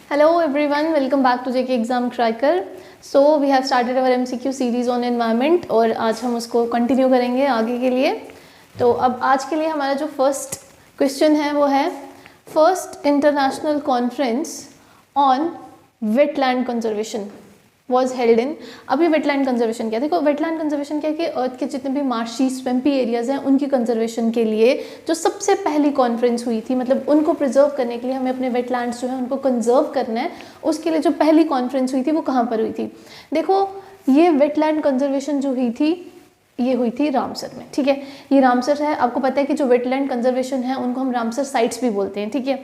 Hello everyone, welcome back to JK Exam Cracker. So we have started our MCQ series on environment और आज हम उसको continue करेंगे आगे के लिए. तो अब आज के लिए हमारा जो फर्स्ट क्वेश्चन है वो है first international conference on wetland conservation was held in. अभी वेटलैंड कंजर्वेशन क्या है? देखो वेटलैंड कंजर्वेशन क्या है कि अर्थ के जितने भी मार्शी स्वैम्पी एरियाज हैं उनकी कंजर्वेशन के लिए जो सबसे पहली कॉन्फ्रेंस हुई थी, मतलब उनको प्रिजर्व करने के लिए हमें अपने वेटलैंड्स जो है उनको कंजर्व करना है, उसके लिए जो पहली कॉन्फ्रेंस हुई थी वो कहाँ पर हुई थी? देखो ये वेटलैंड कंजर्वेशन जो हुई थी ये हुई थी रामसर में. ठीक है, ये रामसर है. आपको पता है कि जो वेटलैंड कंजर्वेशन है उनको हम रामसर साइट्स भी बोलते हैं. ठीक है,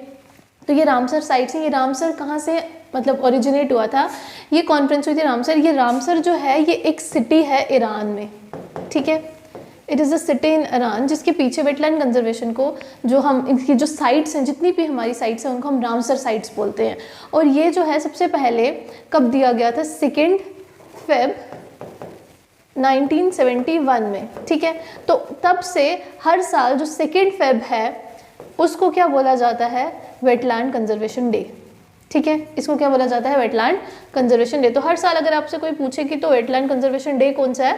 तो ये रामसर साइट्स है. ये रामसर कहाँ से मतलब ओरिजिनेट हुआ था? ये कॉन्फ्रेंस हुई थी रामसर. ये रामसर जो है ये एक सिटी है ईरान में. ठीक है, it is a city in Iran जिसके पीछे वेटलैंड कंजर्वेशन को जो हम इनकी जो साइट्स हैं, जितनी भी हमारी साइट्स हैं उनको हम रामसर साइट्स बोलते हैं. और ये जो है सबसे पहले कब दिया गया था? 2 फेब 1971 में. ठीक है, तो तब से हर साल जो 2 फेब है उसको क्या बोला जाता है? Wetland conservation day. ठीक है, इसको क्या बोला जाता है? Wetland conservation day. तो हर साल अगर आपसे कोई पूछे कि तो वेटलैंड कंजर्वेशन डे कौन सा है?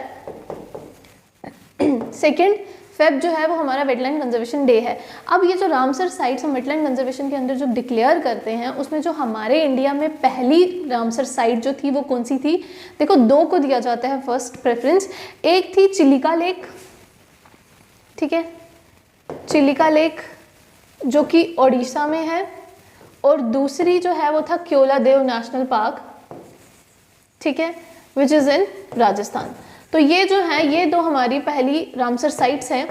2 फेब जो है वो हमारा वेटलैंड कंजर्वेशन डे है. अब ये जो रामसर साइट्स हम वेटलैंड कंजर्वेशन के अंदर जो डिक्लेयर करते हैं उसमें जो हमारे इंडिया में पहली रामसर साइट जो थी वो कौन सी थी? देखो 2 को दिया जाता है फर्स्ट प्रेफरेंस. एक थी चिलिका लेक. ठीक है, चिलिका लेक जो कि ओडिशा में है, और दूसरी जो है वो था क्योलादेव नेशनल पार्क. ठीक है, विच इज़ इन राजस्थान. तो ये जो है ये 2 हमारी पहली रामसर साइट्स हैं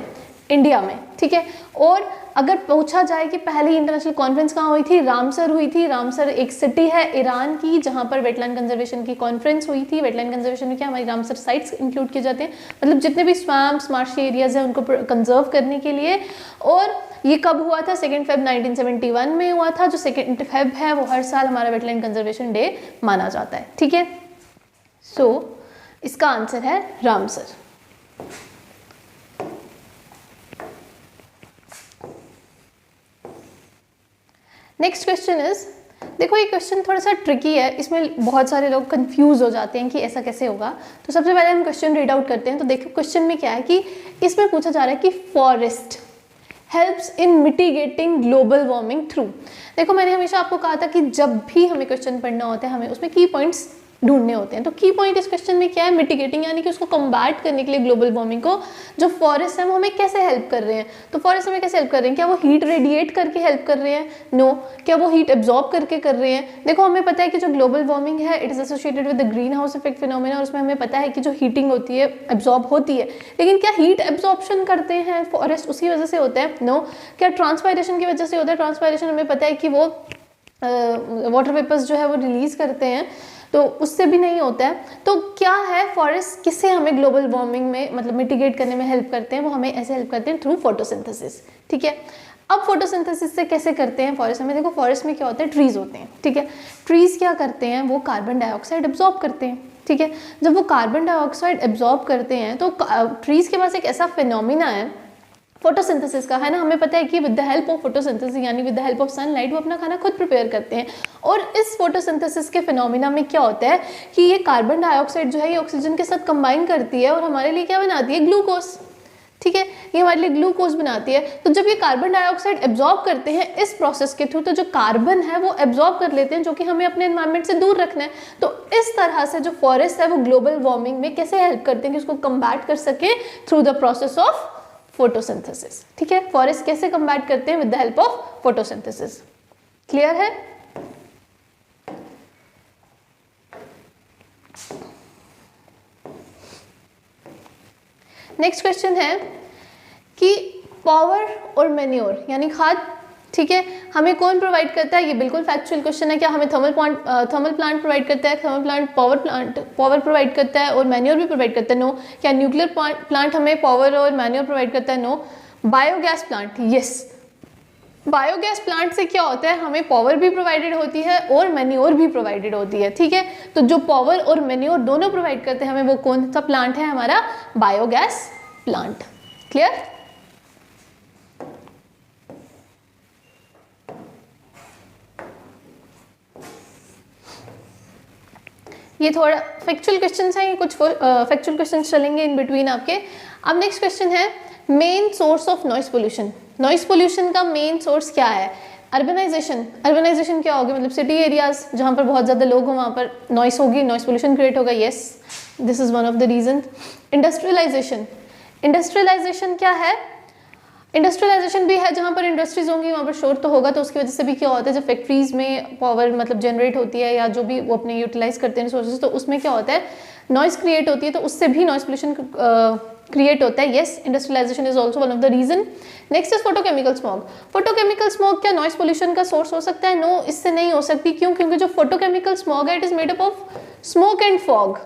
इंडिया में. ठीक है, और अगर पूछा जाए कि पहली इंटरनेशनल कॉन्फ्रेंस कहाँ हुई थी? रामसर हुई थी. रामसर एक सिटी है ईरान की जहाँ पर वेटलैंड कंजर्वेशन की कॉन्फ्रेंस हुई थी. वेटलैंड कंजर्वेशन में क्या हमारी रामसर साइट्स इंक्लूड किए जाते हैं, मतलब जितने भी स्वैम्प्स मार्शी एरियाज हैं उनको कंजर्व करने के लिए. और ये कब हुआ था? 2 फेब 1971 में हुआ था. जो 2 फेब है वो हर साल हमारा वेटलैंड कंजर्वेशन डे माना जाता है. ठीक है, सो इसका आंसर है रामसर. नेक्स्ट क्वेश्चन इज, देखो ये क्वेश्चन थोड़ा सा ट्रिकी है, इसमें बहुत सारे लोग कंफ्यूज हो जाते हैं कि ऐसा कैसे होगा. तो सबसे पहले हम क्वेश्चन रीड आउट करते हैं. तो देखो क्वेश्चन में क्या है कि इसमें पूछा जा रहा है कि forest helps in mitigating global warming through. देखो मैंने हमेशा आपको कहा था कि जब भी हमें क्वेश्चन पढ़ना होता है हमें उसमें की पॉइंट्स ढूंढने होते हैं. तो की पॉइंट इस क्वेश्चन में क्या है? मिटिगेटिंग, यानी कि उसको कम्बैट करने के लिए ग्लोबल वार्मिंग को जो फॉरेस्ट है वो हमें कैसे हेल्प कर रहे हैं. तो फॉरेस्ट हमें कैसे हेल्प कर रहे हैं? क्या वो हीट रेडिएट करके हेल्प कर रहे हैं? नो. क्या वो हीट एब्जॉर्ब करके कर रहे हैं? देखो हमें पता है कि जो ग्लोबल वार्मिंग है it is associated with the greenhouse effect phenomena, और उसमें हमें पता है कि जो हीटिंग होती है एब्जॉर्ब होती है. लेकिन क्या हीट एब्जॉर्प्शन करते हैं फॉरेस्ट उसकी वजह से होता है? नो. क्या ट्रांसपायरेशन की वजह से होता है? ट्रांसपायरेशन हमें पता है कि वो वाटर वेपर्स जो है वो रिलीज करते हैं, तो उससे भी नहीं होता है. तो क्या है फॉरेस्ट किससे हमें ग्लोबल वार्मिंग में मतलब मिटिगेट करने में हेल्प करते हैं? वो हमें ऐसे हेल्प करते हैं थ्रू फोटोसिंथेसिस. ठीक है, अब फोटोसिंथेसिस से कैसे करते हैं फॉरेस्ट हमें? देखो फॉरेस्ट में क्या होता है? ट्रीज होते हैं. ठीक है, ट्रीज क्या करते हैं? वो कार्बन डाइऑक्साइड एब्जॉर्ब करते हैं. ठीक है, जब वो कार्बन डाइऑक्साइड एब्जॉर्ब करते हैं तो ट्रीज के पास एक ऐसा फिनोमिना है फोटोसिंथेसिस का, है ना. हमें पता है कि with the help of photosynthesis यानी with the help of sunlight वो अपना खाना खुद प्रिपेयर करते हैं. और इस फोटोसिंथेसिस के फिनोमिना में क्या होता है कि ये कार्बन डाइऑक्साइड जो है ये ऑक्सीजन के साथ कंबाइन करती है और हमारे लिए क्या बनाती है? ग्लूकोज. ठीक है, ये हमारे लिए ग्लूकोज बनाती है. तो जब ये कार्बन डाइऑक्साइड एब्जॉर्ब करते हैं इस प्रोसेस के थ्रू, तो जो कार्बन है वो एब्जॉर्ब कर लेते हैं जो कि हमें अपने एनवायरनमेंट से दूर रखना है. तो इस तरह से जो फॉरेस्ट है वो ग्लोबल वार्मिंग में कैसे हेल्प करते हैं कि उसको कम्बैट कर सके? Through the process of photosynthesis. ठीक है, फॉरेस्ट कैसे कम्बैट करते हैं? With the help of photosynthesis. Clear है? नेक्स्ट क्वेश्चन है कि पावर और मैन्योर यानी खाद, ठीक है, हमें कौन प्रोवाइड करता है? ये बिल्कुल फैक्चुअल क्वेश्चन है. क्या हमें थर्मल प्लांट प्रोवाइड करता है? थर्मल प्लांट पावर प्रोवाइड करता है और मैन्योर भी प्रोवाइड करता है? नो. क्या न्यूक्लियर प्लांट हमें पावर और मैन्योर प्रोवाइड करता है? No. Biogas plant, yes. Biogas plant से क्या होता है? हमें पावर भी प्रोवाइडेड होती है और मैन्योर भी प्रोवाइडेड होती है. ठीक है, तो जो पावर और मैन्योर दोनों प्रोवाइड करते हैं हमें वो कौन सा प्लांट है? हमारा बायोगैस प्लांट. क्लियर? ये थोड़ा फैक्चुअल क्वेश्चंस हैं, ये कुछ फैक्चुअल क्वेश्चंस चलेंगे इन बिटवीन आपके। अब नेक्स्ट क्वेश्चन है main source of noise pollution. Noise pollution का मेन सोर्स क्या है? अर्बनाइजेशन। अर्बनाइजेशन क्या होगी? मतलब सिटी एरियाज जहाँ पर बहुत ज़्यादा लोग हों वहाँ पर नॉइस होगी, नॉइस पोल्यूशन क्रिएट होगा। Yes, this is one of the reason. Industrialisation. Industrialisation क्या है? इंडस्ट्रियलाइजेशन भी है, जहाँ पर इंडस्ट्रीज होंगी वहाँ पर शोर तो होगा, तो उसकी वजह से भी क्या होता है, जब फैक्ट्रीज में पावर मतलब जनरेट होती है या जो भी वो अपने यूटिलाइज करते हैं रिसोर्सेज, तो उसमें क्या होता है, नॉइस क्रिएट होती है, तो उससे भी नॉइस पोल्यूशन क्रिएट होता है। Yes, industrialisation is also one of the reason. Next is photochemical smog. Photochemical smog क्या नॉइस पोल्यूशन का सोर्स हो सकता है? नो, इससे नहीं हो सकती। क्यों? क्योंकि जो फोटोकेमिकल स्मॉग है it is made up of smoke and fog.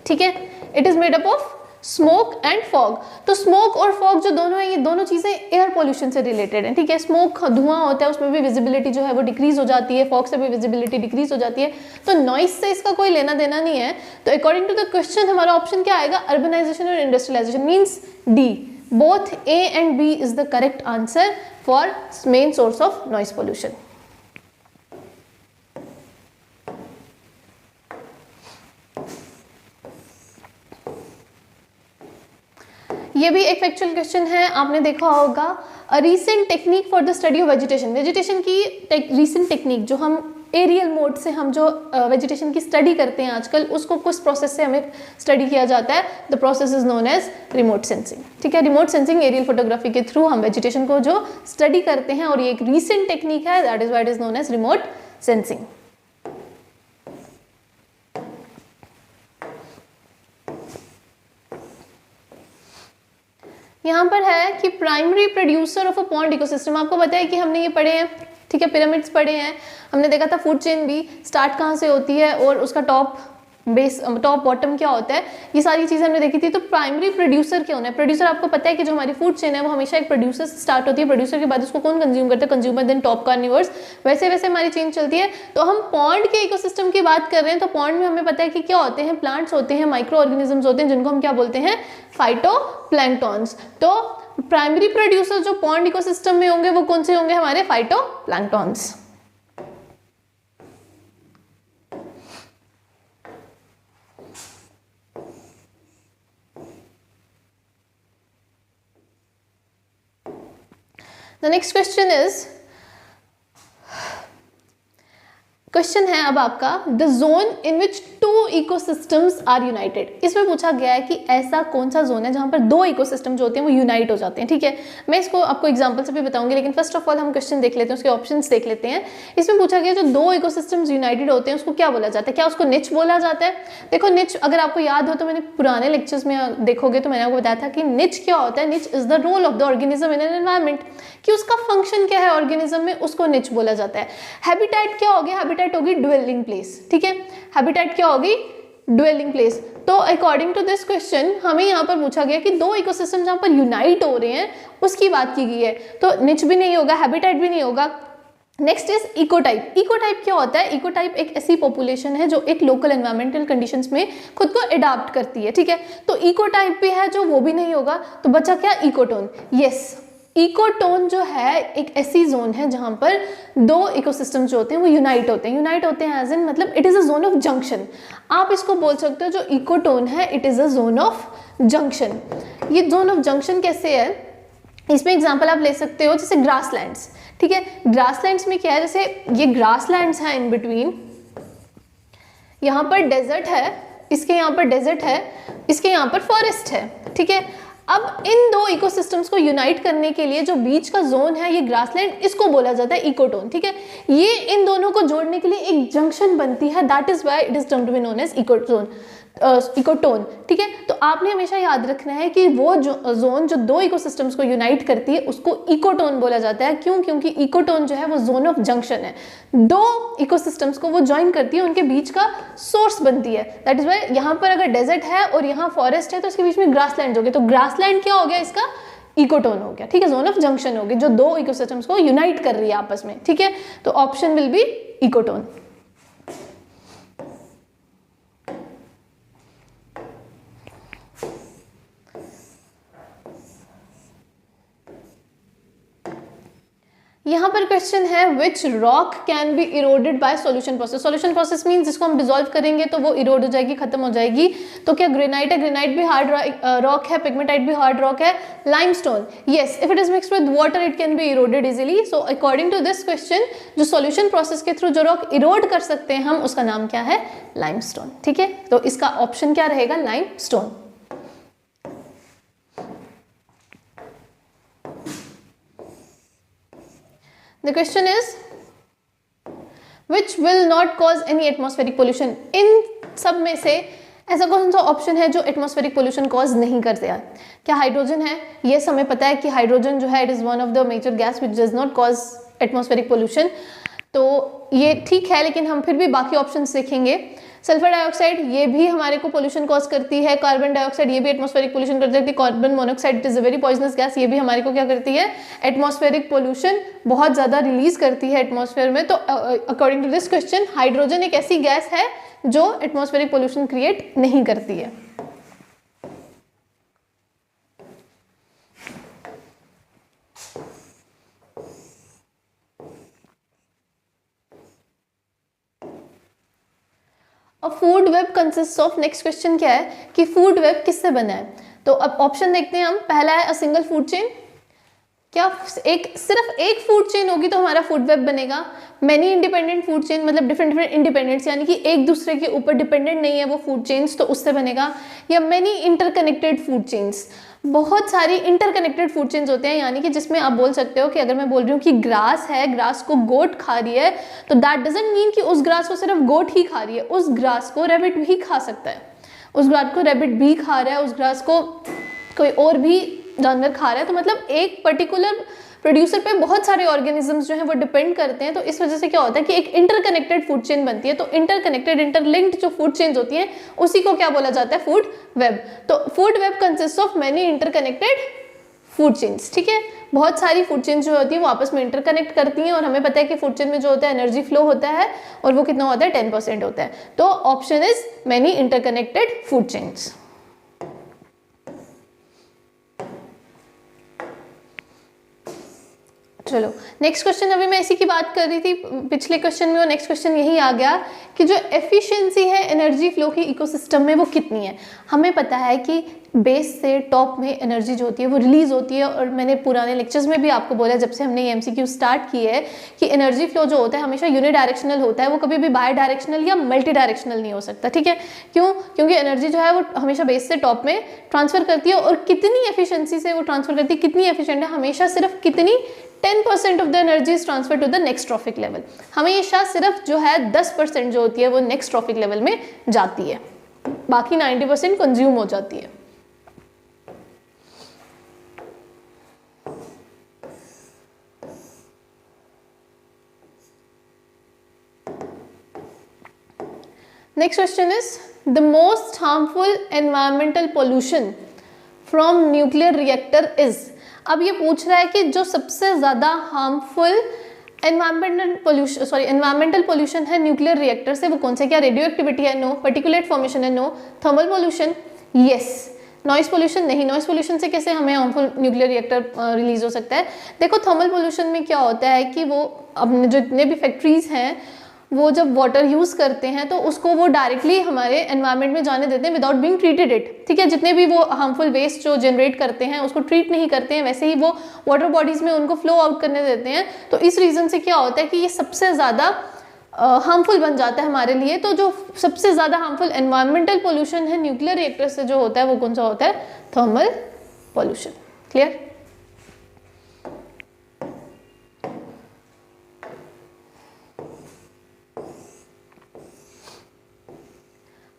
ठीक है, it is made up of smoke and fog. तो स्मोक और फॉग जो दोनों है, ये दोनों चीजें एयर पोल्यूशन से रिलेटेड हैं। ठीक है, स्मोक धुआं होता है, उसमें भी विजिबिलिटी जो है वो डिक्रीज हो जाती है, फॉग से भी विजिबिलिटी डिक्रीज हो जाती है, तो नॉइस से इसका कोई लेना देना नहीं है। तो अकॉर्डिंग टू द क्वेश्चन हमारा ऑप्शन क्या आएगा? अर्बनाइजेशन और industrialisation, means D. Both A and B is the correct answer for main source of noise pollution. ये भी एक फैक्चुअल क्वेश्चन है, आपने देखा होगा। Recent technique for the study of vegetation. Vegetation की रीसेंट टेक्निक, जो हम एरियल मोड से हम जो वेजिटेशन की स्टडी करते हैं आजकल, उसको कुछ प्रोसेस से हमें स्टडी किया जाता है। The process is known as remote sensing. ठीक है, रिमोट सेंसिंग एरियल फोटोग्राफी के थ्रू हम वेजिटेशन को जो स्टडी करते हैं, और ये एक रीसेंट टेक्निक है, that is why it is known as remote sensing. यहाँ पर है कि primary producer of a pond ecosystem. आपको पता है कि हमने ये पढ़े हैं, ठीक है, पिरामिड्स पढ़े हैं, हमने देखा था फूड चेन भी स्टार्ट कहाँ से होती है और उसका टॉप बेस टॉप बॉटम क्या होता है, ये सारी चीज़ें हमने देखी थी। तो प्राइमरी प्रोड्यूसर क्या होना है? प्रोड्यूसर आपको पता है कि जो हमारी फूड चेन है वो हमेशा एक प्रोड्यूसर से स्टार्ट होती है, प्रोड्यूसर के बाद उसको कौन कंज्यूम करता है? कंज्यूमर, देन टॉप कार्निवर्स, वैसे वैसे हमारी चेन चलती है। तो हम पॉन्ड के इकोसिस्टम की बात कर रहे हैं, तो पॉन्ड में हमें पता है कि क्या होते हैं? प्लांट्स होते हैं, माइक्रो ऑर्गेनिजम्स होते हैं, जिनको हम क्या बोलते हैं? फाइटोप्लैंक्टॉन्स। तो प्राइमरी प्रोड्यूसर जो पॉन्ड इकोसिस्टम में होंगे वो कौन से होंगे? हमारे phytoplanktons. The next question is, question है अब आपका, the zone in which two ecosystems are united. इसमें पूछा गया है कि ऐसा कौन सा जोन है जहां पर दो इकोसिस्टम जो होते हैं वो यूनाइट हो जाते हैं। ठीक है, मैं इसको आपको एग्जांपल से भी बताऊंगी, लेकिन फर्स्ट ऑफ ऑल हम क्वेश्चन देख लेते हैं, उसके ऑप्शंस देख लेते हैं। इसमें पूछा गया जो दो इकोसिस्टम्स यूनाइटेड होते हैं उसको क्या बोला जाता है? क्या उसको निच बोला जाता है? देखो, निच अगर आपको याद हो तो मैंने पुराने लेक्चर्स में देखोगे तो मैंने आपको बताया था कि निच क्या होता है। Niche is the role of the organism in an environment, कि उसका फंक्शन क्या है ऑर्गेनिज्म में, उसको निच बोला जाता है। हैबिटेट क्या होगी? हैबिटेट होगी ड्वेलिंग प्लेस। ठीक है, हैबिटेट क्या होगी? Dwelling place. तो अकॉर्डिंग टू दिस क्वेश्चन हमें यहाँ पर पूछा गया कि दो इकोसिस्टम जहाँ पर यूनाइट हो रहे हैं उसकी बात की गई है, तो निच भी नहीं होगा, हैबिटेट भी नहीं होगा। Next is ecotype. इकोटाइप क्या होता है? इकोटाइप एक ऐसी पॉपुलेशन है जो एक लोकल एनवायरमेंटल कंडीशंस में खुद को अडॉप्ट करती है। ठीक है, तो इकोटाइप भी है जो वो भी नहीं होगा, तो बचा क्या? इकोटोन। यस, इकोटोन जो है एक ऐसी जोन है जहां पर दो इकोसिस्टम जो होते हैं वो यूनाइट होते हैं। यूनाइट होते हैं एज इन मतलब it is a zone of junction. आप इसको बोल सकते हो जो इकोटोन है it is a zone of junction. ये जोन ऑफ जंक्शन कैसे है? इसमें एग्जांपल आप ले सकते हो जैसे ग्रासलैंड्स। ठीक है, ग्रासलैंड्स में क्या है, जैसे ये ग्रासलैंड्स हैं इन बिटवीन, यहाँ पर डेजर्ट है, इसके यहाँ पर डेजर्ट है, इसके यहाँ पर फॉरेस्ट है। ठीक है, अब इन दो इकोसिस्टम्स को यूनाइट करने के लिए जो बीच का जोन है ये ग्रासलैंड, इसको बोला जाता है इकोटोन। ठीक है, ये इन दोनों को जोड़ने के लिए एक जंक्शन बनती है, that is why it is termed to be known as ecotone. ठीक है, तो आपने हमेशा याद रखना है कि वो जोन जो दो इकोसिस्टम्स को यूनाइट करती है उसको इकोटोन बोला जाता है। क्यों? क्योंकि इकोटोन जो है वो जोन ऑफ जंक्शन है, दो इकोसिस्टम्स को वो ज्वाइन करती है, उनके बीच का सोर्स बनती है। दैट इज व्हाई यहाँ पर अगर डेजर्ट है और यहाँ फॉरेस्ट है तो इसके बीच में ग्रासलैंड हो गए, तो ग्रासलैंड क्या हो गया? इसका इकोटोन हो गया। ठीक है, जोन ऑफ जंक्शन हो गई जो दो इकोसिस्टम्स को यूनाइट कर रही है आपस में। ठीक है, तो ऑप्शन विल बी इकोटोन। यहाँ पर क्वेश्चन है which rock can be eroded by solution process. Solution process means जिसको हम डिसॉल्व करेंगे तो वो इरोड हो जाएगी, खत्म हो जाएगी। तो क्या ग्रेनाइट है? ग्रेनाइट भी हार्ड रॉक है, पिगमेटाइट भी हार्ड रॉक है। Limestone, yes, if it is mixed with water it can be eroded easily. So according to this question जो सॉल्यूशन प्रोसेस के थ्रू जो रॉक इरोड कर सकते हैं हम, उसका नाम क्या है? लाइमस्टोन। ठीक है, तो इसका ऑप्शन क्या रहेगा? Limestone. The question is which will not cause any atmospheric pollution। इन सब में से ऐसा कौन सा ऑप्शन है जो एटमॉस्फेरिक पोल्यूशन कॉज नहीं करते हैं? क्या हाइड्रोजन है? ये हमें पता है कि हाइड्रोजन जो है it is one of the major gas which does not cause atmospheric pollution, तो ये ठीक है, लेकिन हम फिर भी बाकी ऑप्शंस देखेंगे। सल्फर डाइऑक्साइड, ये भी हमारे को पोल्यूशन कॉज करती है। कार्बन डाइऑक्साइड, ये भी एटमॉस्फेरिक पोल्यूशन कर सकती है। Carbon monoxide, it is a very poisonous gas, ये भी हमारे को क्या करती है? एटमॉस्फेरिक पोल्यूशन बहुत ज़्यादा रिलीज करती है एटमॉस्फेयर में। तो according to this question hydrogen एक ऐसी गैस है जो एटमॉस्फेरिक पोल्यूशन क्रिएट नहीं करती है। Food web consist of, next question क्या है कि फूड वेब किससे बना है? तो अब ऑप्शन देखते हैं हम। पहला है अ सिंगल फूड चेन। क्या सिर्फ एक फूड चेन होगी तो हमारा फूड वेब बनेगा? मैनी इंडिपेंडेंट फूड चेन, मतलब डिफरेंट इंडिपेंडेंट्स, यानी कि एक दूसरे के ऊपर डिपेंडेंट नहीं है वो फूड चेन्स, तो उससे बनेगा। या मैनी इंटरकनेक्टेड फूड चेन्स, बहुत सारी इंटरकनेक्टेड फूड चेन्स होते हैं, यानी कि जिसमें आप बोल सकते हो कि अगर मैं बोल रही हूँ कि ग्रास है, ग्रास को गोट खा रही है, तो दैट डजंट मीन कि उस ग्रास को सिर्फ गोट ही खा रही है, उस ग्रास को रैबिट भी खा सकता है, उस ग्रास को रैबिट भी खा रहा है, उस ग्रास को कोई और भी जानवर खा रहा है। तो मतलब एक पर्टिकुलर प्रोड्यूसर पे बहुत सारे ऑर्गेनिजम्स जो हैं वो डिपेंड करते हैं। तो इस वजह से क्या होता है कि एक इंटरकनेक्टेड फूड चेन बनती है। तो इंटरकनेक्टेड, इंटरलिंक्ड जो फूड चेन्स होती हैं उसी को क्या बोला जाता है? Food web. तो food web consist of many interconnected food chains. ठीक है, बहुत सारी फूड चेन्स जो होती है वो आपस में इंटरकनेक्ट करती हैं, और हमें पता है कि फूड चेन में जो होता है एनर्जी फ्लो होता है, और वो कितना होता है? 10% होता है। तो option is many interconnected food chains. चलो नेक्स्ट क्वेश्चन, अभी मैं इसी की बात कर रही थी पिछले क्वेश्चन में, और नेक्स्ट क्वेश्चन यही आ गया कि जो एफिशिएंसी है एनर्जी फ्लो की इकोसिस्टम में वो कितनी है। हमें पता है कि बेस से टॉप में एनर्जी जो होती है वो रिलीज होती है, और मैंने पुराने लेक्चर्स में भी आपको बोला जब से हमने ये एमसीक्यू स्टार्ट की है कि एनर्जी फ्लो जो होता है हमेशा यूनिडायरेक्शनल होता है, वो कभी भी बाई डायरेक्शनल या मल्टी डायरेक्शनल नहीं हो सकता। ठीक है, क्यों? क्योंकि एनर्जी जो है वो हमेशा बेस से टॉप में ट्रांसफर करती है, और कितनी एफिशिएंसी से वो ट्रांसफर करती है, कितनी एफिशिएंट है, हमेशा सिर्फ कितनी 10% of the energy is transfer to the next trophic level. हमेशा सिर्फ जो है 10% जो होती है वो नेक्स्ट ट्रॉफिक लेवल में जाती है, बाकी 90% कंज्यूम हो जाती है। Next question is the most harmful environmental pollution from nuclear reactor is. अब ये पूछ रहा है कि जो सबसे ज़्यादा हार्मफुल एनवायरमेंटल पोल्यूशन है न्यूक्लियर रिएक्टर से, वो कौन सा? क्या रेडियो एक्टिविटी है? नो। पार्टिकुलेट फॉर्मेशन है? No. Thermal pollution? Yes. Noise pollution? नहीं। नॉइस पोल्यूशन से कैसे हमें हार्मफुल न्यूक्लियर रिएक्टर रिलीज हो सकता है? देखो थर्मल पोल्यूशन में क्या होता है कि वो अपने जो जितने भी फैक्ट्रीज हैं वो जब वाटर यूज़ करते हैं तो उसको वो डायरेक्टली हमारे एनवायरनमेंट में जाने देते हैं विदाउट बीइंग ट्रीटेड इट। ठीक है, जितने भी वो हार्मफुल वेस्ट जो जनरेट करते हैं उसको ट्रीट नहीं करते हैं, वैसे ही वो वाटर बॉडीज़ में उनको फ्लो आउट करने देते हैं। तो इस रीज़न से क्या होता है कि ये सबसे ज़्यादा हार्मफुल बन जाता है हमारे लिए। तो जो सबसे ज़्यादा हार्मफुल एनवायरमेंटल पोल्यूशन है न्यूक्लियर रिएक्टर से जो होता है वो कौन सा होता है? Thermal pollution. क्लियर?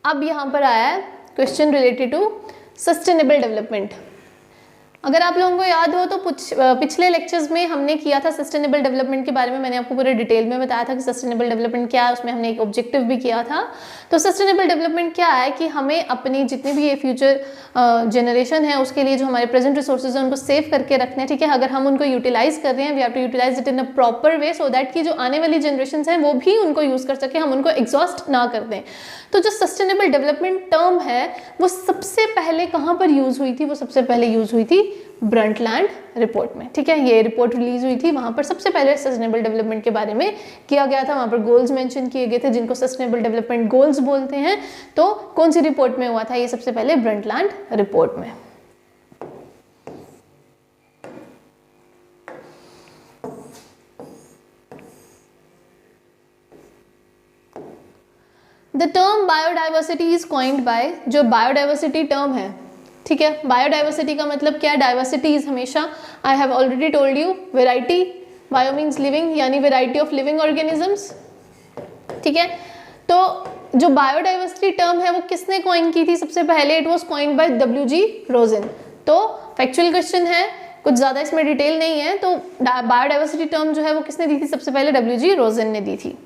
अब यहाँ पर आया है question related to sustainable development. अगर आप लोगों को याद हो तो पिछले लेक्चर्स में हमने किया था सस्टेनेबल डेवलपमेंट के बारे में, मैंने आपको पूरे डिटेल में बताया था कि सस्टेनेबल डेवलपमेंट क्या है, उसमें हमने एक ऑब्जेक्टिव भी किया था। तो सस्टेनेबल डेवलपमेंट क्या है कि हमें अपनी जितनी भी ये फ्यूचर जनरेशन है उसके लिए जो हमारे प्रेजेंट रिसोर्सेज हैं उनको सेव करके रखना है। ठीक है, अगर हम उनको यूटिलाइज कर रहे हैं we have to utilise it in a proper way so that कि जो आने वाली जनरेशन हैं वो भी उनको यूज़ कर सके, हम उनको एग्जॉस्ट ना कर दें। तो जो सस्टेनेबल डेवलपमेंट टर्म है वो सबसे पहले कहाँ पर यूज़ हुई थी? वो सबसे पहले यूज़ हुई थी ब्रंटलैंड रिपोर्ट में। ठीक है, ये रिपोर्ट रिलीज हुई थी, वहां पर सबसे पहले सस्टेनेबल डेवलपमेंट के बारे में किया गया था, वहां पर गोल्स मेंशन किए गए थे जिनको सस्टेनेबल डेवलपमेंट गोल्स बोलते हैं। तो कौन सी रिपोर्ट में हुआ था ये? सबसे पहले ब्रंटलैंड रिपोर्ट में। The term biodiversity is coined by, जो बायोडाइवर्सिटी टर्म है, ठीक है, बायोडाइवर्सिटी का मतलब क्या है? डाइवर्सिटी इज हमेशा, I have already told you, variety, bio means living, यानी वेराइटी ऑफ लिविंग ऑर्गेनिजम्स। ठीक है, तो जो बायोडाइवर्सिटी टर्म है वो किसने कॉइन की थी सबसे पहले? It was coined by WG रोजन। तो फैक्चुअल क्वेश्चन है, कुछ ज़्यादा इसमें डिटेल नहीं है। तो बायोडाइवर्सिटी टर्म जो है वो किसने दी थी सबसे पहले? WG रोजन ने दी थी।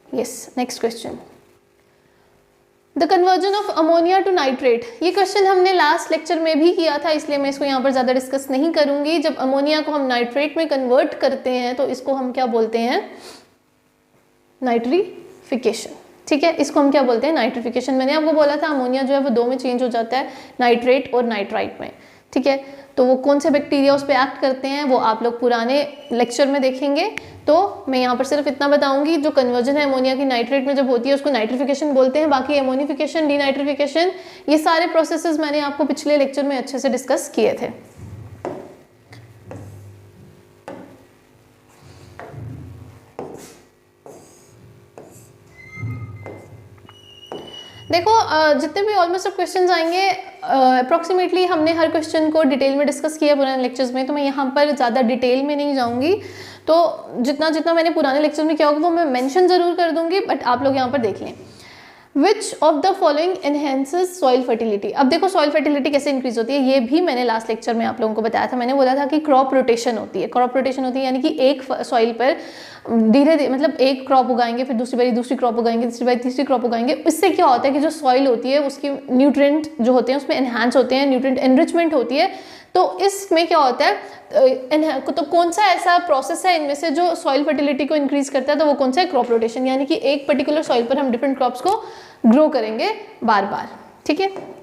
Yes, next question. The conversion of ammonia to nitrate, ये क्वेश्चन हमने लास्ट लेक्चर में भी किया था, इसलिए मैं इसको यहाँ पर ज़्यादा डिस्कस नहीं करूँगी। जब अमोनिया को हम नाइट्रेट में कन्वर्ट करते हैं तो इसको हम क्या बोलते हैं? नाइट्रिफिकेशन। ठीक है, इसको हम क्या बोलते हैं? नाइट्रिफिकेशन। मैंने आपको बोला था अमोनिया जो है वो दो में चेंज हो जाता है, नाइट्रेट और नाइट्राइट में। ठीक है, तो वो कौन से बैक्टीरिया उस पर एक्ट करते हैं वो आप लोग पुराने लेक्चर में देखेंगे। तो मैं यहाँ पर सिर्फ इतना बताऊंगी, जो कन्वर्जन है अमोनिया की नाइट्रेट में जब होती है उसको नाइट्रिफिकेशन बोलते हैं। बाकी एमोनिफिकेशन, डीनाइट्रिफिकेशन, ये सारे प्रोसेसेस मैंने आपको पिछले लेक्चर में अच्छे से डिस्कस किए थे। देखो जितने भी ऑलमोस्ट क्वेश्चंस आएंगे अप्रॉक्सीमेटली हमने हर क्वेश्चन को डिटेल में डिस्कस किया पुराने लेक्चर्स में, तो मैं यहाँ पर ज़्यादा डिटेल में नहीं जाऊँगी। तो जितना जितना मैंने पुराने लेक्चर में किया होगा वो मैं मेंशन ज़रूर कर दूँगी, बट आप लोग यहाँ पर देख लें। Which of the following enhances soil fertility. अब देखो सॉइल फर्टिलिटी कैसे इंक्रीज होती है, ये भी मैंने लास्ट लेक्चर में आप लोगों को बताया था। मैंने बोला था कि क्रॉप रोटेशन होती है। क्रॉप रोटेशन होती है यानी कि एक सॉइल पर धीरे धीरे, मतलब एक क्रॉप उगाएंगे, फिर दूसरी बारी दूसरी क्रॉप उगाएंगे, तीसरी बारी तीसरी क्रॉप उगाएंगे। इससे क्या होता है कि जो सॉइल होती है उसकी न्यूट्रिएंट जो होते हैं उसमें एनहांस होते हैं, न्यूट्रिएंट एनरिचमेंट होती है। तो इसमें क्या होता है, तो कौन सा ऐसा प्रोसेस है इनमें से जो सॉइल फर्टिलिटी को इंक्रीज करता है? तो वो कौन सा है? क्रॉप रोटेशन, यानी कि एक पर्टिकुलर सॉइल पर हम डिफरेंट क्रॉप्स को ग्रो करेंगे बार बार। ठीक है,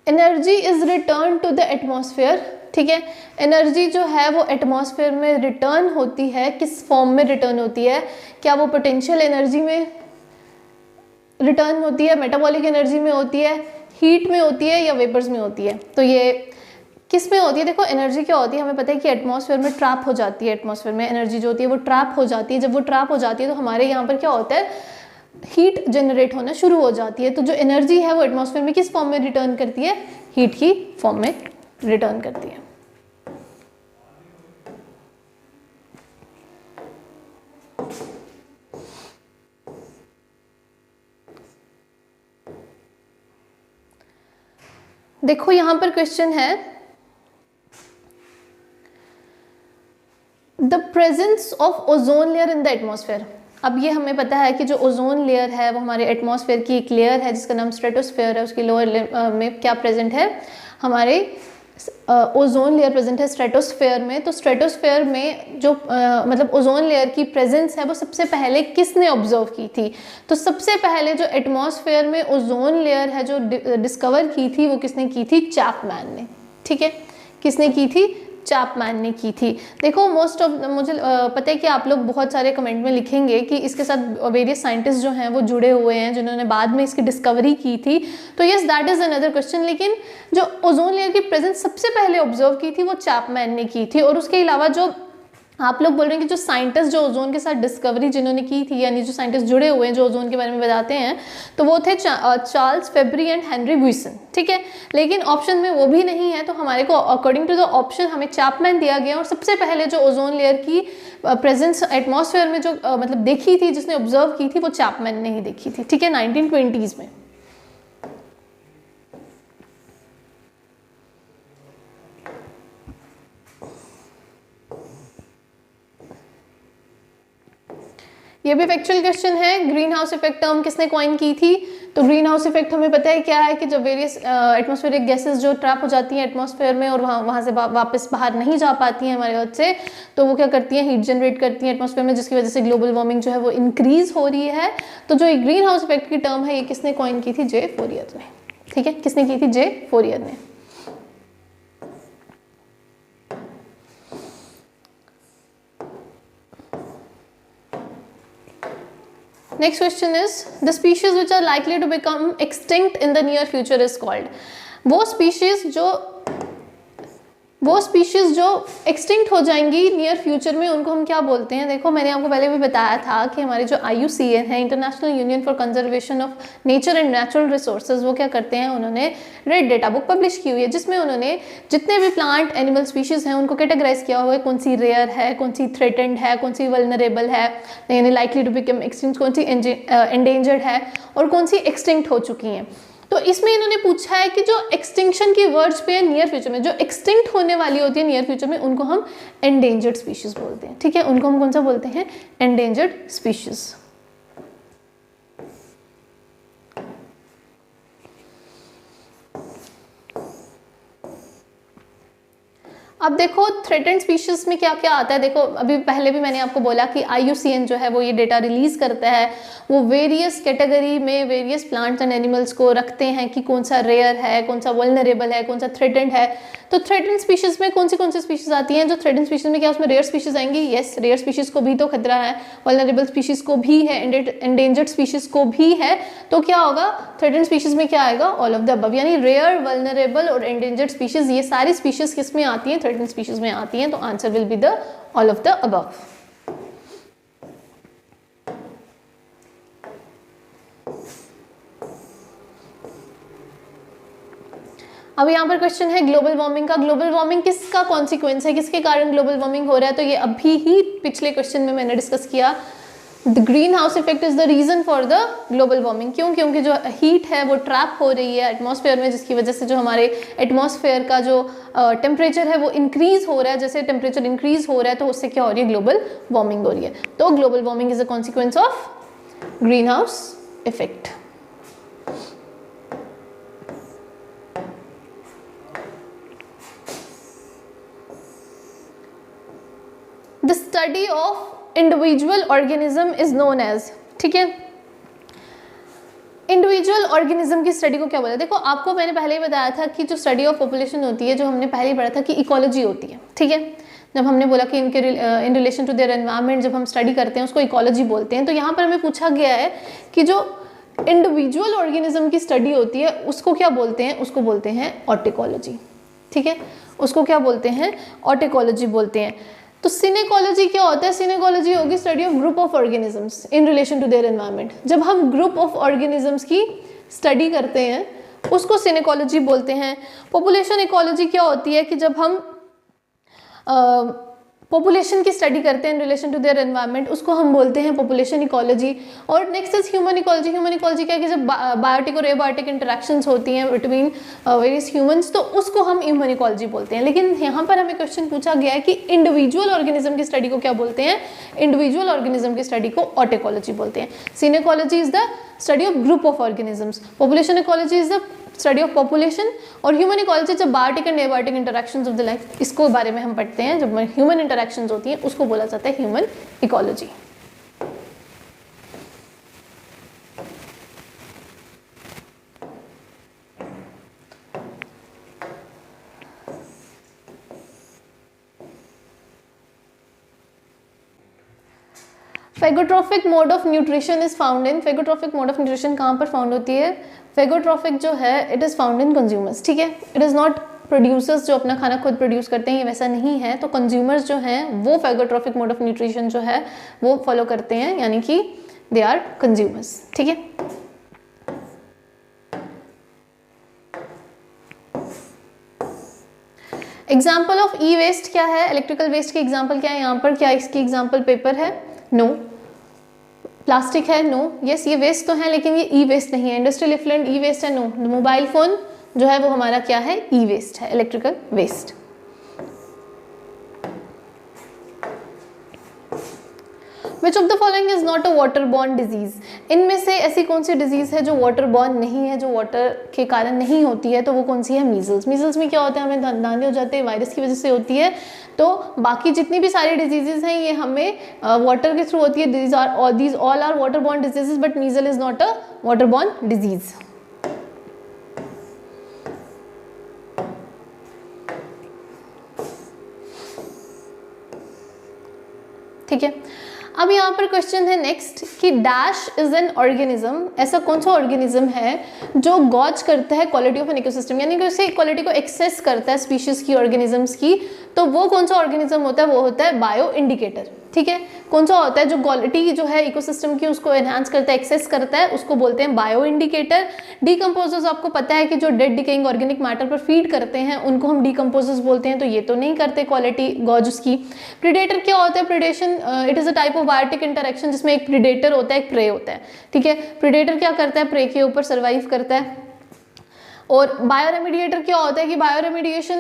energy is return to the atmosphere. ठीक है, एनर्जी जो है वो एटमॉस्फेयर में रिटर्न होती है, किस फॉर्म में रिटर्न होती है? क्या वो पोटेंशियल एनर्जी में रिटर्न होती है, मेटाबॉलिक एनर्जी में होती है, हीट में होती है, या वेपर्स में होती है? तो ये किस में होती है? देखो एनर्जी क्या होती है, हमें पता है कि एटमॉस्फेयर में ट्रैप हो जाती है। एटमॉस्फेयर में एनर्जी जो होती है वो ट्रैप हो जाती है। जब वो ट्रैप हो जाती है तो हमारे यहाँ पर क्या होता है? हीट जनरेट होना शुरू हो जाती है। तो जो एनर्जी है वो एटमॉस्फेयर में किस फॉर्म में रिटर्न करती है? हीट की फॉर्म में रिटर्न करती है। देखो यहां पर क्वेश्चन है, the presence of ozone layer in the atmosphere. अब ये हमें पता है कि जो ओजोन लेयर है वो हमारे एटमॉस्फेयर की एक लेयर है जिसका नाम स्ट्रेटोस्फेयर है। उसकी लोअर में क्या प्रेजेंट है? हमारे ओजोन लेयर प्रेजेंट है स्ट्रेटोस्फेयर में। तो स्ट्रेटोस्फेयर में जो मतलब ओजोन लेयर की प्रेजेंस है वो सबसे पहले किसने ऑब्जर्व की थी? तो सबसे पहले जो एटमॉस्फेयर में ओजोन लेयर है जो डिस्कवर की थी वो किसने की थी? चैपमैन ने। ठीक है, किसने की थी? चैपमैन ने की थी। देखो मोस्ट ऑफ, मुझे पता है कि आप लोग बहुत सारे कमेंट में लिखेंगे कि इसके साथ वेरियस साइंटिस्ट जो हैं वो जुड़े हुए हैं जिन्होंने बाद में इसकी डिस्कवरी की थी। तो yes that is another question, लेकिन जो ओजोन लेयर की प्रेजेंस सबसे पहले ऑब्जर्व की थी वो चैपमैन ने की थी। और उसके अलावा जो आप लोग बोल रहे हैं कि जो साइंटिस्ट जो ओजोन के साथ डिस्कवरी जिन्होंने की थी, यानी जो साइंटिस्ट जुड़े हुए हैं जो ओजोन के बारे में बताते हैं, तो वो थे चार्ल्स फेब्री एंड हेनरी बुइसन। ठीक है, लेकिन ऑप्शन में वो भी नहीं है, तो हमारे को अकॉर्डिंग टू द ऑप्शन हमें चैपमैन दिया गया। और सबसे पहले जो ओजोन लेयर की प्रेजेंस एटमॉस्फेयर में जो मतलब देखी थी, जिसने ऑब्जर्व की थी, वो चैपमैन ने ही देखी थी। ठीक है, 1920s में। ये भी फैक्चुअल क्वेश्चन है। ग्रीन हाउस इफेक्ट टर्म किसने कॉइन की थी? तो ग्रीन हाउस इफेक्ट हमें पता है क्या है कि जब वेरियस एटमॉस्फेरिक गैसेस जो ट्रैप हो जाती हैं एटमॉस्फेयर में और वहाँ से वापस बाहर नहीं जा पाती हैं हमारे अर्थ से, तो वो क्या करती हैं, हीट जनरेट करती हैं एटमॉस्फेयर में, जिसकी वजह से ग्लोबल वार्मिंग जो है वो इंक्रीज हो रही है। तो जो ग्रीन हाउस इफेक्ट की टर्म है ये किसने कॉइन की थी, जे फोरियर ने। ठीक है, किसने की थी, जे फोरियर ने। Next question is the species which are likely to become extinct in the near future is called। वो species जो एक्सटिंक्ट हो जाएंगी नियर फ्यूचर में उनको हम क्या बोलते हैं। देखो मैंने आपको पहले भी बताया था कि हमारे जो IUCN है, international union for conservation of nature and natural resources, वो क्या करते हैं, उन्होंने रेड डेटा बुक पब्लिश की हुई है जिसमें उन्होंने जितने भी प्लांट एनिमल स्पीशीज हैं उनको कैटेगराइज किया हुआ है, कौन सी रेयर है, कौन सी थ्रेटेंड है, कौन सी वल्नरेबल है, यानी लाइकली टू बिकम एक्सटिंक्ट, कौन सी एंडेंजर्ड है और कौन सी एक्सटिंक्ट हो चुकी हैं। तो इसमें इन्होंने पूछा है कि जो एक्सटिंक्शन की वर्ड्स पे है नियर फ्यूचर में, जो एक्सटिंक्ट होने वाली होती है नियर फ्यूचर में, उनको हम एंडेंजर्ड स्पीशीज बोलते हैं। ठीक है, उनको हम कौन सा बोलते हैं, एंडेंजर्ड स्पीशीज। अब देखो थ्रेटेंड स्पीशीज में क्या क्या आता है। देखो अभी पहले भी मैंने आपको बोला कि IUCN जो है वो ये डेटा रिलीज करता है, वो वेरियस कैटेगरी में वेरियस प्लांट्स एंड एनिमल्स को रखते हैं कि कौन सा रेयर है, कौन सा वल्नरेबल है, कौन सा थ्रेटेंड है। तो थ्रेटेंड स्पीशीज में कौन सी स्पीशीज आती हैं, जो थ्रेटेंड स्पीशीज में क्या उसमें रेयर स्पीशीज आएंगी, यस रेयर स्पीशीज को भी तो खतरा है, वल्नरेबल स्पीशीज को भी है, एंडेंजर्ड स्पीशीज को भी है। तो क्या होगा, थ्रेटेंड स्पीशीज में क्या आएगा, ऑल ऑफ द अबव, यानी रेयर, वल्नरेबल और एंडेंजर्ड स्पीशीज, ये सारी स्पीशीज किस में आती हैं, थ्रेटेंड स्पीशीज में आती हैं। तो answer will be the all of the above. अब यहाँ पर क्वेश्चन है ग्लोबल वार्मिंग का। ग्लोबल वार्मिंग किसका कॉन्सिक्वेंस है, किसके कारण ग्लोबल वार्मिंग हो रहा है। तो ये अभी ही पिछले क्वेश्चन में मैंने डिस्कस किया, the greenhouse effect is the reason for the global warming. क्यों, क्योंकि जो हीट है वो ट्रैप हो रही है एटमॉस्फेयर में, जिसकी वजह से जो हमारे एटमॉस्फेयर का जो टेम्परेचर है वो इंक्रीज हो रहा है। जैसे टेम्परेचर इंक्रीज हो रहा है तो उससे क्या हो रही है, ग्लोबल वार्मिंग हो रही है। तो global warming is a consequence of greenhouse effect. The study of individual organism is known as. ठीक है, इंडिविजुअल ऑर्गेनिज्म की स्टडी को क्या बोला। देखो आपको मैंने पहले ही बताया था कि जो स्टडी ऑफ पॉपुलेशन होती है, जो हमने पहले ही पढ़ा था कि इकोलॉजी होती है। ठीक है, जब हमने बोला कि इनके in relation to their environment जब हम स्टडी करते हैं उसको इकोलॉजी बोलते हैं। तो यहाँ पर हमें पूछा गया है कि जो इंडिविजुअल ऑर्गेनिज्म की स्टडी होती है उसको क्या बोलते हैं, उसको बोलते हैं ऑर्टिकोलॉजी। ठीक है, उसको क्या बोलते हैं, ऑर्टिकोलॉजी बोलते हैं। तो सिनेकोलॉजी क्या होता है, सिनेकोलॉजी होगी study of group of organisms in relation to their environment. जब हम ग्रुप ऑफ ऑर्गेनिजम्स की स्टडी करते हैं उसको सिनेकोलॉजी बोलते हैं। पॉपुलेशन इकोलॉजी क्या होती है कि जब हम पॉपुलेशन की स्टडी करते हैं in relation to their environment, उसको हम बोलते हैं पॉपुलेशन इकोलॉजी। और next is human ecology. Human ecology क्या है कि जब बायोटिक और एबायोटिक इंटरेक्शंस होती हैं बिटवीन वेरियस ह्यूमंस, तो उसको हम ह्यूमन इकोलॉजी बोलते हैं। लेकिन यहाँ पर हमें क्वेश्चन पूछा गया है कि इंडिविजुअल ऑर्गेनिज्म की स्टडी को क्या बोलते हैं, इंडिविजुअल ऑर्गेनिज्म की स्टडी को ऑर्टिकोलॉजी बोलते हैं। Synecology is the study of group of organisms, population ecology is the study of population, और ह्यूमन इकोलॉजी जब biotic and abiotic interactions of the life, इसको बारे में हम पढ़ते हैं। जब ह्यूमन इंटरेक्शंस होती हैं उसको बोला जाता है human ecology. Phagotrophic mode of nutrition is found in. Phagotrophic mode of nutrition कहाँ पर फाउंड होती है, फेगोट्रॉफिक जो है it is found in consumers. ठीक है, इट इज नॉट प्रोड्यूसर्स जो अपना खाना खुद प्रोड्यूस करते हैं, ये वैसा नहीं है। तो कंज्यूमर्स जो हैं वो फेगोट्रॉफिक मोड ऑफ न्यूट्रिशन जो है वो फॉलो करते हैं, यानी कि दे आर कंज्यूमर्स। ठीक है, एग्जाम्पल ऑफ ई वेस्ट क्या है, इलेक्ट्रिकल वेस्ट की एग्जाम्पल क्या है यहाँ पर, क्या इसकी एग्जाम्पल पेपर है, नो। प्लास्टिक है, नो। यस ये वेस्ट तो है लेकिन ये ई वेस्ट नहीं है। इंडस्ट्रियल इफ्लुएंट ई वेस्ट है, नो। मोबाइल फोन जो है वो हमारा क्या है, ई वेस्ट है, electrical waste. Which of the following is not a waterborne disease? इनमें से ऐसी कौन सी डिजीज़ है जो वाटर बॉर्न नहीं है, जो वाटर के कारण नहीं होती है, तो वो कौन सी है? मीजल्स। मीजल्स में क्या होता है, हमें दाने हो जाते हैं, वायरस की वजह से होती है। तो बाकी जितनी भी सारी डिजीजेज हैं ये हमें वाटर के थ्रू होती है। These all are water borne diseases, but measles is not a water borne disease. ठीक है, अब यहाँ पर क्वेश्चन है नेक्स्ट कि डैश इज एन ऑर्गेनिज्म, ऐसा कौन सा ऑर्गेनिज्म है जो गॉज करता है क्वालिटी ऑफ एन इकोसिस्टम, यानी कि उसे क्वालिटी को एक्सेस करता है स्पीशीज की, ऑर्गेनिजम्स की। तो वो कौन सा ऑर्गेनिज्म होता है? वो होता है बायो इंडिकेटर। ठीक है, कौन सा होता है जो क्वालिटी जो है इकोसिस्टम की उसको एनहांस करता है, एक्सेस करता है, उसको बोलते हैं बायो इंडिकेटर। डिकम्पोजर्स आपको पता है कि जो डेड डिकेइंग ऑर्गेनिक मैटर पर फीड करते हैं उनको हम डिकम्पोजर्स बोलते हैं, तो ये तो नहीं करते क्वालिटी गॉज उसकी। प्रीडेटर क्या होता है? Predation it is a type of biotic interaction जिसमें एक प्रीडेटर होता है, एक प्रे होता है। ठीक है, प्रीडेटर क्या करता है? प्रे के ऊपर सर्वाइव करता है। और बायोरेमिडिएटर क्या होता है कि बायोरेमिडिएशन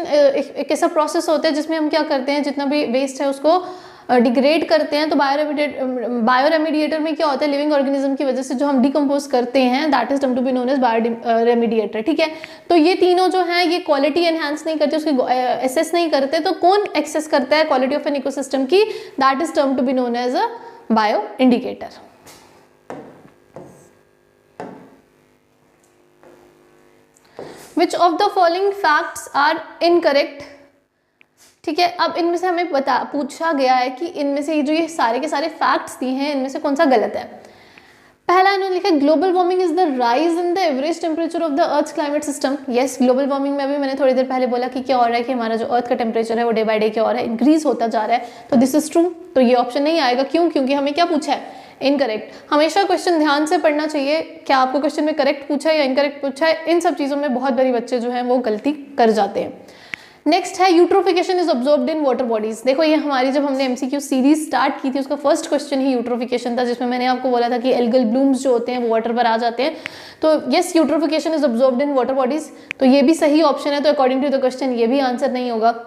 एक ऐसा प्रोसेस होता है जिसमें हम क्या करते हैं, जितना भी वेस्ट है उसको डिग्रेड करते हैं। तो बायोरेमिडिएटर में क्या होता है? लिविंग ऑर्गेनिज्म की वजह से जो हम डिकम्पोज करते हैं that is term to be known as bioremediator. ठीक है, तो ये तीनों जो हैं ये क्वालिटी एनहांस नहीं करते, उसकी एसेस नहीं करते। तो कौन एक्सेस करता है क्वालिटी ऑफ एन इकोसिस्टम की? That is term to be known as a bioindicator. Which of the following facts are incorrect? ठीक है, अब इनमें से हमें पूछा गया है कि इनमें से जो ये सारे के सारे फैक्ट्स दिए हैं इनमें से कौन सा गलत है। पहला इन्होंने लिखा global warming is the rise in the average temperature of the earth climate system. Yes, global warming में अभी मैंने थोड़ी देर पहले बोला कि क्या हो रहा है कि हमारा जो अर्थ का टेम्परेचर है वो डे बाय डे क्या हो रहा है? इंक्रीज होता जा रहा है। तो दिस इज ट्रू, तो ये ऑप्शन नहीं आएगा। क्यों? क्योंकि हमें क्या पूछा है? इनकरेक्ट। हमेशा क्वेश्चन ध्यान से पढ़ना चाहिए, क्या आपको क्वेश्चन में करेक्ट पूछा है या इनकरेक्ट पूछा है। इन सब चीज़ों में बहुत बड़ी बच्चे जो हैं वो गलती कर जाते हैं। नेक्स्ट है eutrophication is observed in water bodies. देखो ये हमारी जब हमने एमसीक्यू सीरीज स्टार्ट की थी उसका फर्स्ट क्वेश्चन ही यूट्रोफिकेशन था, जिसमें मैंने आपको बोला था कि एल्गल ब्लूम्स जो होते हैं वो वाटर पर आ जाते हैं। तो yes, eutrophication is observed in water bodies, तो ये भी सही ऑप्शन है। तो अकॉर्डिंग टू द क्वेश्चन ये भी आंसर नहीं होगा।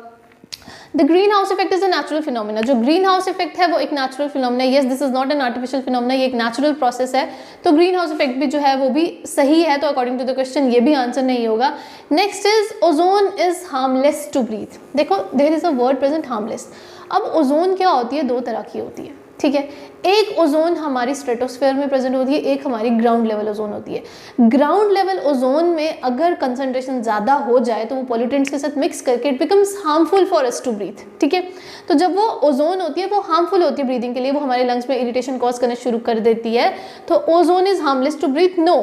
The greenhouse effect is a natural phenomena. जो ग्रीन हाउस इफेक्ट है वो एक नेचुरल फिनोमिना है। Yes, this is not an artificial phenomena, ये एक नेचुरल प्रोसेस है। तो ग्रीन हाउस इफेक्ट भी जो है वो भी सही है। तो अकॉर्डिंग टू द क्वेश्चन ये भी आंसर नहीं होगा। Next is ozone is harmless to breathe. देखो there is a word present harmless. अब ओजोन क्या होती है? दो तरह की होती है। ठीक है, एक ओजोन हमारी स्ट्रेटोस्फेयर में प्रेजेंट होती है, एक हमारी ग्राउंड लेवल ओजोन होती है। ग्राउंड लेवल ओजोन में अगर कंसंट्रेशन ज़्यादा हो जाए तो वो पॉल्यूटेंट्स के साथ मिक्स करके it becomes harmful for us to breathe. ठीक है, तो जब वो ओजोन होती है वो हार्मफुल होती है ब्रीदिंग के लिए, वो हमारे लंग्स में इरिटेशन कॉज करना शुरू कर देती है। तो ozone is harmless to breathe? No,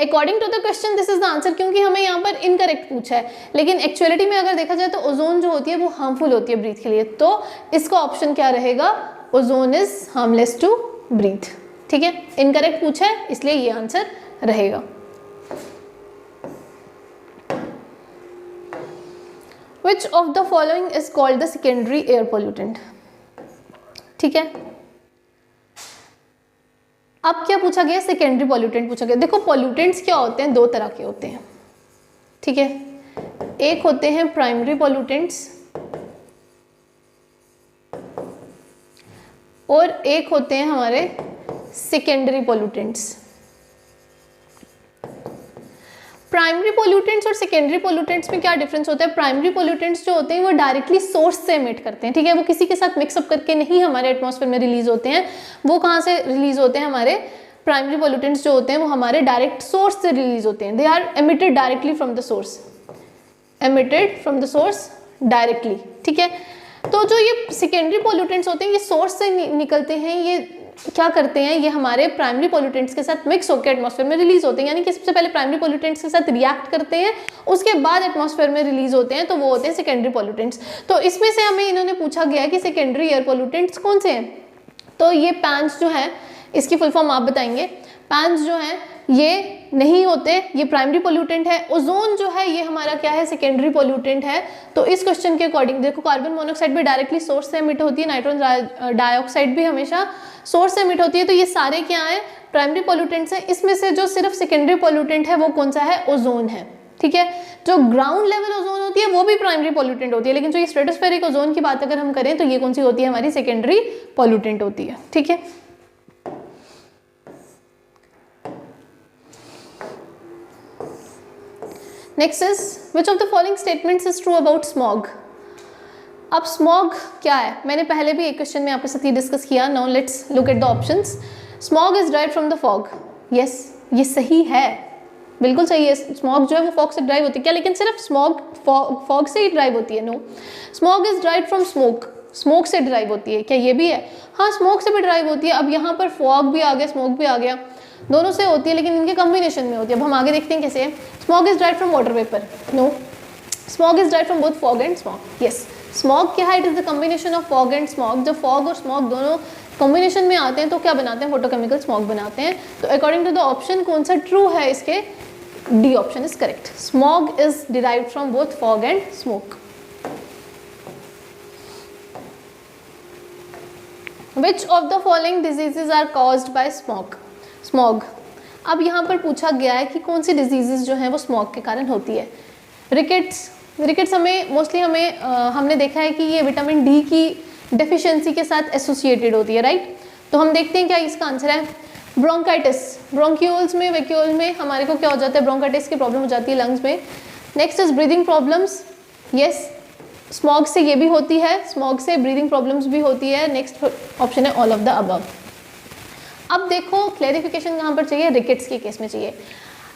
according to the question this is the answer, क्योंकि हमें यहाँ पर इनकरेक्ट पूछा है। लेकिन एक्चुअलिटी में अगर देखा जाए तो ओजोन जो होती है वो हार्मफुल होती है ब्रीथ के लिए। तो इसका ऑप्शन क्या रहेगा? Ozone is harmless to breathe. ठीक है, इनकरेक्ट पूछा है इसलिए ये आंसर रहेगा। Which of the following is called the secondary air pollutant? ठीक है, अब क्या पूछा गया? सेकेंडरी पॉल्यूटेंट पूछा गया। देखो पॉल्यूटेंट्स क्या होते हैं? दो तरह के होते हैं। ठीक है, एक होते हैं प्राइमरी पॉल्यूटेंट्स और एक होते हैं हमारे सेकेंडरी पॉल्यूटेंट्स। प्राइमरी पॉल्यूटेंट्स और सेकेंडरी पॉल्यूटेंट्स में क्या डिफरेंस होता है? प्राइमरी पॉल्यूटेंट्स जो होते हैं वो डायरेक्टली सोर्स से एमिट करते हैं। ठीक है, वो किसी के साथ मिक्सअप करके नहीं हमारे एटमॉस्फेयर में रिलीज होते हैं। वो कहाँ से रिलीज होते हैं? हमारे प्राइमरी पॉल्यूटेंट्स जो होते हैं वो हमारे डायरेक्ट सोर्स से रिलीज होते हैं। They are emitted directly from the source, emitted from the source directly. ठीक है, तो जो ये सेकेंडरी पॉल्यूटेंट्स होते हैं ये सोर्स से निकलते हैं, ये क्या करते हैं? ये हमारे प्राइमरी पॉल्यूटेंट्स के साथ मिक्स होकर एटमॉस्फेयर में रिलीज होते हैं। यानी कि सबसे पहले प्राइमरी पॉल्यूटेंट्स के साथ रिएक्ट करते हैं, उसके बाद एटमॉस्फेयर में रिलीज होते हैं, तो वो होते हैं सेकेंडरी पॉल्यूटेंट्स। तो इसमें से हमें इन्होंने पूछा गया कि सेकेंडरी एयर पॉल्यूटेंट्स कौन से हैं? तो ये पैंस जो है, इसकी फुल फॉर्म आप बताएंगे। पैंस जो है ये नहीं होते, ये प्राइमरी पोल्यूटेंट है। ओजोन जो है ये हमारा क्या है? सेकेंडरी पोल्यूटेंट है। तो इस क्वेश्चन के अकॉर्डिंग देखो कार्बन मोनोऑक्साइड भी डायरेक्टली सोर्स से एमिट होती है, नाइट्रोजन डाइऑक्साइड भी हमेशा सोर्स से एमिट होती है। तो ये सारे क्या है? प्राइमरी पोल्यूटेंट्स हैं। इसमें से जो सिर्फ सेकेंडरी पोल्यूटेंट है वो कौन सा है? ओजोन है। ठीक है, जो ग्राउंड लेवल ओजोन होती है वो भी प्राइमरी पोल्यूटेंट होती है, लेकिन जो ये स्ट्रेटोस्फेरिक ओजोन की बात अगर हम करें तो ये कौन सी होती है? हमारी सेकेंडरी पोल्यूटेंट होती है। ठीक है, next is which of the following statements is true about smog. अब स्मॉग क्या है, मैंने पहले भी एक क्वेश्चन में आपके साथ ये डिस्कस किया. Now let's look at the options. Smog is drive from the fog. Yes, ये सही है, बिल्कुल सही है. स्मॉग जो है वो फॉग से ड्राइव होती है क्या? लेकिन सिर्फ स्मॉग फॉग से ही ड्राइव होती है? No, smog is drive from smoke. Smoke से ड्राइव होती है क्या? ये भी है. हाँ, स्मोक से भी ड्राइव होती है. अब यहाँ पर फॉग भी आ गया, स्मोक भी आ गया, दोनों से होती है, लेकिन इनके कॉम्बिनेशन में होती है. अब हम आगे देखते हैं कैसे. Smog is drive from water vapour. No, smog is drive from both fog and smog. Yes, smog क्या है? It is the combination of fog and smog. जब फॉग और स्मॉग दोनों कॉम्बिनेशन में आते हैं तो क्या बनाते हैं? फोटोकेमिकल स्मॉग बनाते हैं. तो अकॉर्डिंग टू द ऑप्शन कौन सा ट्रू है इसके? D option is correct. Smog is derived from both fog and smoke. Which of the following diseases are caused by smog? अब यहाँ पर पूछा गया है कि कौन सी डिजीजेस जो हैं वो स्मॉग के कारण होती है. रिकेट्स हमें मोस्टली हमने देखा है कि ये विटामिन डी की डेफिशिएंसी के साथ एसोसिएटेड होती है, राइट? तो हम देखते हैं क्या इसका आंसर है. ब्रोंकाइटिस, ब्रोंक्यूल्स में वैक्यूल में हमारे को क्या हो जाता है? ब्रोंकाइटिस की प्रॉब्लम हो जाती है लंग्स में. Next is breathing problems. Yes, smog से ये भी होती है, स्मॉग से ब्रीदिंग प्रॉब्लम्स भी होती है. नेक्स्ट ऑप्शन है ऑल ऑफ द अबव. अब देखो क्लैरिफिकेशन कहाँ पर चाहिए? रिकेट्स के केस में चाहिए.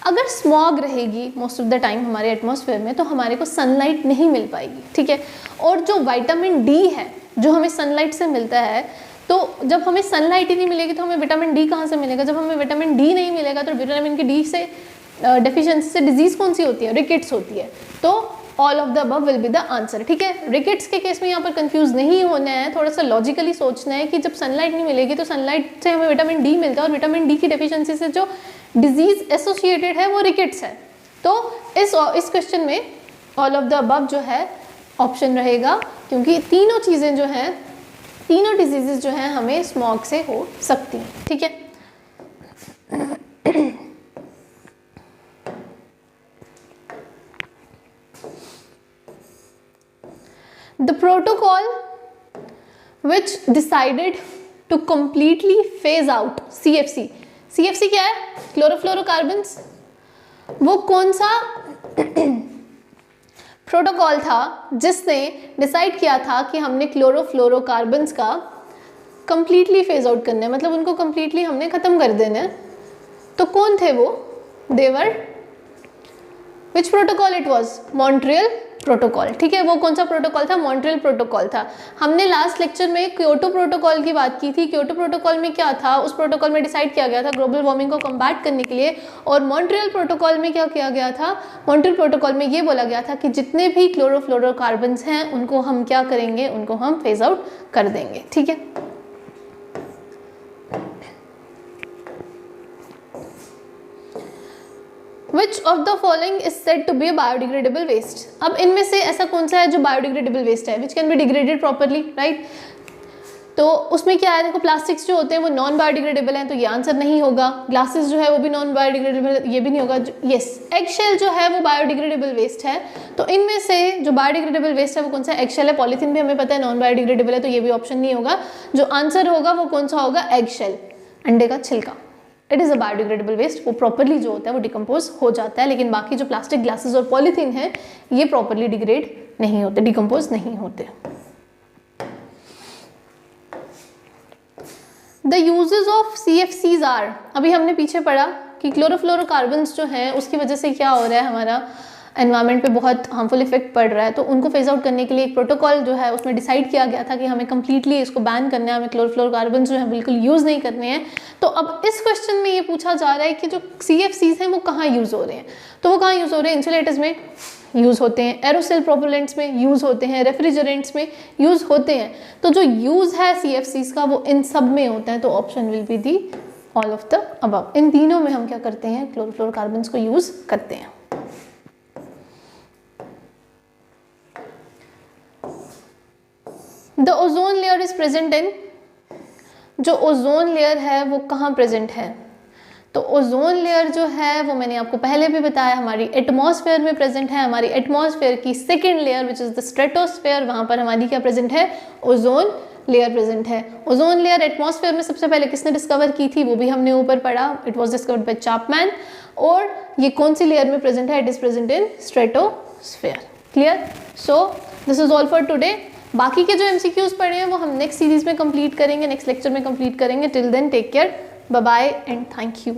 अगर स्मॉग रहेगी मोस्ट ऑफ द टाइम हमारे एटमॉस्फेयर में तो हमारे को सनलाइट नहीं मिल पाएगी, ठीक है. और जो विटामिन डी है जो हमें सनलाइट से मिलता है, तो जब हमें सनलाइट ही नहीं मिलेगी तो हमें विटामिन डी कहाँ से मिलेगा? जब हमें विटामिन डी नहीं मिलेगा तो विटामिन की डी से डेफिशिएंसी से डिजीज कौन सी होती है? रिकेट्स होती है. तो all of the above will be the answer, ठीक है. रिकेट्स के केस में यहाँ पर कंफ्यूज नहीं होना है, थोड़ा सा लॉजिकली सोचना है कि जब सनलाइट नहीं मिलेगी तो सनलाइट से हमें विटामिन डी मिलता है और विटामिन डी की डेफिशिएंसी से जो डिजीज एसोसिएटेड है वो रिकेट्स है. तो इस क्वेश्चन में ऑल ऑफ द अबव जो है ऑप्शन रहेगा, क्योंकि तीनों चीज़ें जो हैं, तीनों डिजीजेज जो हैं हमें स्मॉग से हो सकती हैं, ठीक है. The protocol which decided to completely phase out CFC. CFC क्या है? क्लोरोफ्लोरोकार्बन्स. वो कौन सा प्रोटोकॉल था जिसने डिसाइड किया था कि हमने क्लोरोफ्लोरोकार्बन्स का कंप्लीटली फेज आउट करना है, मतलब उनको कंप्लीटली हमने ख़त्म कर देना है. तो कौन थे वो? There which protocol it was? Montreal protocol, ठीक है. वो कौन सा प्रोटोकॉल था? मॉन्ट्रियल प्रोटोकॉल था. हमने लास्ट लेक्चर में क्योटो प्रोटोकॉल की बात की थी. क्योटो प्रोटोकॉल में क्या था? उस प्रोटोकॉल में डिसाइड किया गया था ग्लोबल वार्मिंग को कम्बैट करने के लिए. और मॉन्ट्रियल प्रोटोकॉल में क्या किया गया था? मॉन्ट्रियल प्रोटोकॉल में ये बोला गया था कि जितने भी क्लोरोफ्लोरोकार्बन्स हैं उनको हम क्या करेंगे? उनको हम फेज आउट कर देंगे, ठीक है. Which of the following is said to be a biodegradable waste? अब इनमें से ऐसा कौन सा है जो बायोडिग्रेडेबल वेस्ट है? Which can be degraded properly, right? तो उसमें क्या है? देखो, प्लास्टिक्स जो होते हैं वो नॉन बायोडिग्रेडेबल हैं, तो ये आंसर नहीं होगा. ग्लासेस जो है वो भी नॉन बायोडिग्रेडेबल, ये भी नहीं होगा. यस, एगशेल जो है वो बायोडिग्रेडेबल वेस्ट है. तो इनमें से जो बायोडिग्रेडेबल वेस्ट है वो कौन सा? एगशेल है. पॉलीथीन भी हमें पता है नॉन बायोडिग्रेडेबल है, तो ये भी ऑप्शन नहीं होगा. जो आंसर होगा वो कौन सा होगा? एगशेल, अंडे का छिलका. It is a biodegradable waste. वो प्रॉपरली जो होता है वो डिकम्पोज हो जाता है, लेकिन बाकी जो प्लास्टिक, ग्लासेस और पॉलीथीन है ये प्रॉपरली डिग्रेड नहीं होते, डिकम्पोज नहीं होते. The uses of CFCs are, अभी हमने पीछे पढ़ा कि क्लोरोफ्लोरोकार्बन्स जो हैं उसकी वजह से क्या हो रहा है? हमारा एनवायरनमेंट पे बहुत हार्मफुल इफेक्ट पड़ रहा है. तो उनको फेज आउट करने के लिए एक प्रोटोकॉल जो है उसमें डिसाइड किया गया था कि हमें कंप्लीटली इसको बैन करना है, हमें क्लोरोफ्लोरोकार्बन्स जो है बिल्कुल यूज़ नहीं करने हैं. तो अब इस क्वेश्चन में ये पूछा जा रहा है कि जो CFCs हैं वो कहाँ यूज़ हो रहे हैं? तो वो कहाँ यूज़ हो रहे हैं? इंसुलेटर्स में यूज़ होते हैं, एरोसेल प्रोपेलेंट्स में यूज़ होते हैं, रेफ्रिजरेंट्स में यूज़ होते हैं. तो जो यूज़ है CFCs का वो इन सब में होता है. तो option will be the all of the above. इन तीनों में हम क्या करते हैं? क्लोरोफ्लोरोकार्बन्स को यूज़ करते हैं. The ozone layer is present इन, जो ओजोन लेयर है वो कहाँ प्रेजेंट है? तो ओजोन लेयर जो है वो मैंने आपको पहले भी बताया हमारी एटमॉस्फेयर में प्रेजेंट है. हमारी एटमॉस्फेयर की second layer which is the stratosphere, वहाँ पर हमारी क्या प्रेजेंट है? ओजोन लेयर प्रेजेंट है। ओजोन लेयर एटमॉस्फेयर में सबसे पहले किसने डिस्कवर की थी, वो भी हमने ऊपर पढ़ा, it was discovered by Chapman. और ये कौन सी लेयर में प्रेजेंट है, it is present in stratosphere. Clear? So this is all for today. बाकी के जो MCQs पढ़े हैं वो हम नेक्स्ट सीरीज में कंप्लीट करेंगे, नेक्स्ट लेक्चर में कंप्लीट करेंगे। Till then take care, bye bye and thank you.